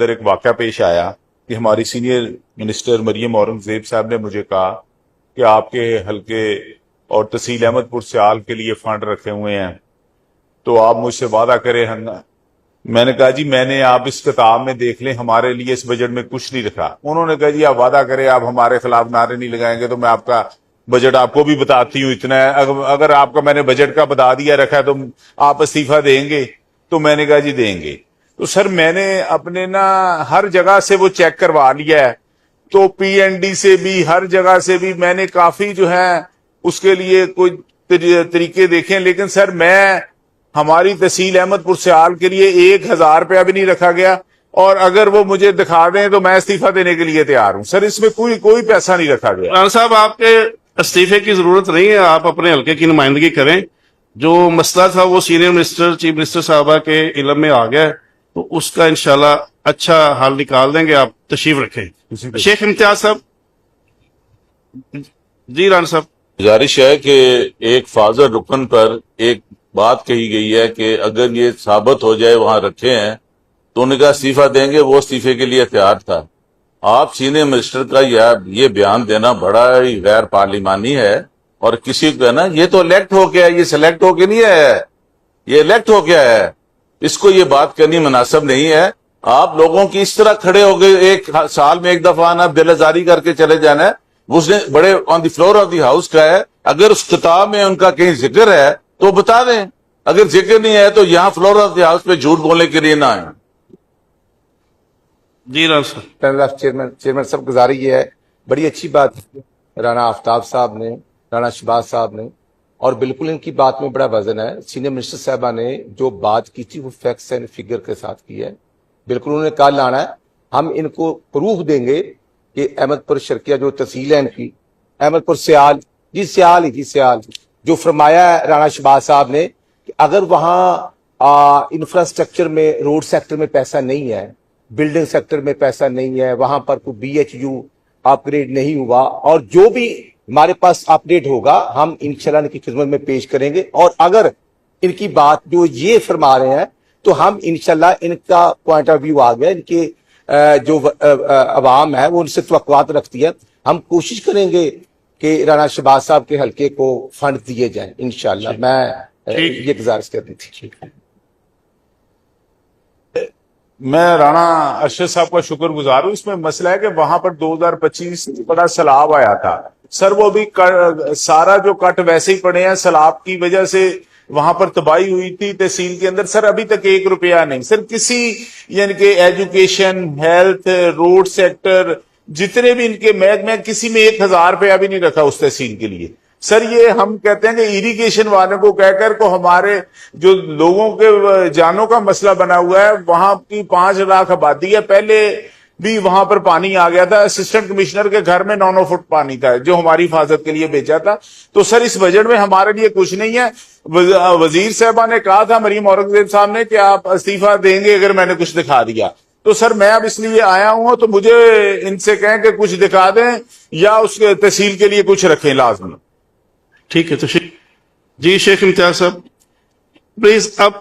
اندر ایک واقعہ پیش آیا کہ ہماری سینئر منسٹر مریم اورنگزیب صاحب نے مجھے کہا کہ آپ کے حلقے اور تحصیل احمد پور سیال کے لیے فنڈ رکھے ہوئے ہیں تو آپ مجھ سے وعدہ کریں. میں نے کہا جی میں نے آپ اس کتاب میں دیکھ لیں ہمارے لیے اس بجٹ میں کچھ نہیں رکھا. انہوں نے کہا جی آپ وعدہ کریں آپ ہمارے خلاف نعرے نہیں لگائیں گے تو میں آپ کا بجٹ آپ کو بھی بتاتی ہوں اتنا ہے, اگر آپ کا میں نے بجٹ کا بتا دیا رکھا ہے تو آپ استعفیٰ دیں گے. تو میں نے کہا جی دیں گے. تو سر میں نے اپنے نا ہر جگہ سے وہ چیک کروا لیا ہے, تو پی این ڈی سے بھی ہر جگہ سے بھی میں نے کافی جو ہے اس کے لیے کوئی طریقے دیکھیں, لیکن سر میں ہماری تحصیل احمد پور سیال کے لیے 1000 روپیہ بھی نہیں رکھا گیا, اور اگر وہ مجھے دکھا دیں تو میں استعفیٰ دینے کے لیے تیار ہوں. سر اس میں کوئی پیسہ نہیں رکھا گیا. رانا صاحب آپ کے استعفے کی ضرورت نہیں ہے, آپ اپنے حلقے کی نمائندگی کریں. جو مسئلہ تھا وہ سینئر منسٹر چیف منسٹر صاحبہ کے علم میں آ گیا ہے, تو اس کا انشاءاللہ اچھا حل نکال دیں گے. آپ تشریف رکھیں. شیخ امتیاز صاحب. جی رانا صاحب. گزارش ہے کہ ایک فاضل رکن پر ایک بات کہی گئی ہے کہ اگر یہ ثابت ہو جائے وہاں رکھے ہیں تو ان کا استعفیٰ دیں گے, وہ استعفے کے لیے تیار تھا. آپ سینئر منسٹر کا یہ بیان دینا بڑا ہی غیر پارلیمانی ہے, اور کسی کو ہے نا یہ تو الیکٹ ہو کے ہے, یہ سلیکٹ ہو کے نہیں ہے, یہ الیکٹ ہو کے ہے. اس کو یہ بات کرنی مناسب نہیں ہے. آپ لوگوں کی اس طرح کھڑے ہو گئے ایک سال میں ایک دفعہ نا دل آزاری کر کے چلے جانا ہے. اس نے بڑے آن دی فلور آف دی ہاؤس کا ہے, اگر اس کتاب میں ان کا کہیں ذکر ہے تو بتا دیں, اگر ذکر نہیں ہے تو یہاں فلور آف دی ہاؤس پہ جھوٹ بولنے کے لیے نہ آئیں. جی رانا صاحب. پینل آف چیئرمین صاحب گزارش یہ ہے, بڑی اچھی بات رانا آفتاب صاحب نے, رانا شہباز صاحب نے, اور بالکل ان کی بات میں بڑا وزن ہے. سینئر منسٹر صاحبہ نے جو بات کی تھی وہ فیکٹس اینڈ فگر کے ساتھ کی ہے. بالکل انہوں نے کہا لانا ہے, ہم ان کو پروف دیں گے کہ احمد پور شرقیہ جو تحصیل ہے ان کی, احمد پور سیال, سیال جو فرمایا ہے رانا شہباز صاحب نے کہ اگر وہاں انفراسٹرکچر میں روڈ سیکٹر میں پیسہ نہیں ہے, بلڈنگ سیکٹر میں پیسہ نہیں ہے, وہاں پر کوئی B H U upgrade نہیں ہوا, اور جو بھی ہمارے پاس اپ ڈیٹ ہوگا ہم انشاءاللہ ان کی خدمت میں پیش کریں گے. اور اگر ان کی بات جو یہ فرما رہے ہیں تو ہم انشاءاللہ ان کا پوائنٹ آف ویو آ گیا, ان کے جو عوام ہے وہ ان سے توقعات رکھتی ہے. ہم کوشش کریں گے کہ رانا شہباز صاحب کے حلقے کو فنڈ دیے جائیں انشاءاللہ. میں یہ گزارش کرنی تھی. میں رانا ارشد صاحب کا شکر گزار ہوں. اس میں مسئلہ ہے کہ وہاں پر 2025 بڑا سیلاب آیا تھا سر, وہ بھی سارا جو کٹ ویسے ہی پڑے ہیں, سیلاب کی وجہ سے وہاں پر تباہی ہوئی تھی تحصیل کے اندر. سر ابھی تک 1 روپیہ نہیں سر, کسی یعنی کہ ایجوکیشن, ہیلتھ, روڈ سیکٹر, جتنے بھی ان کے محکمے, کسی میں 1000 روپیہ بھی نہیں رکھا اس تحصیل کے لیے. سر یہ ہم کہتے ہیں کہ اریگیشن والوں کو کہہ کر کو ہمارے جو لوگوں کے جانوں کا مسئلہ بنا ہوا ہے, وہاں کی 5 لاکھ آبادی ہے, پہلے بھی وہاں پر پانی آ گیا تھا. اسسٹنٹ کمشنر کے گھر میں 9 فٹ پانی تھا جو ہماری حفاظت کے لیے بھیجا تھا. تو سر اس بجٹ میں ہمارے لیے کچھ نہیں ہے. وزیر صاحبہ نے کہا تھا مریم اورنگزیب صاحب نے کہ آپ استعفیٰ دیں گے اگر میں نے کچھ دکھا دیا. تو سر میں اب اس لیے آیا ہوں, تو مجھے ان سے کہیں کہ کچھ دکھا دیں یا اس تحصیل کے لیے کچھ رکھیں لازمی. ٹھیک ہے. تو جی شیخ امتیاز صاحب پلیز. اب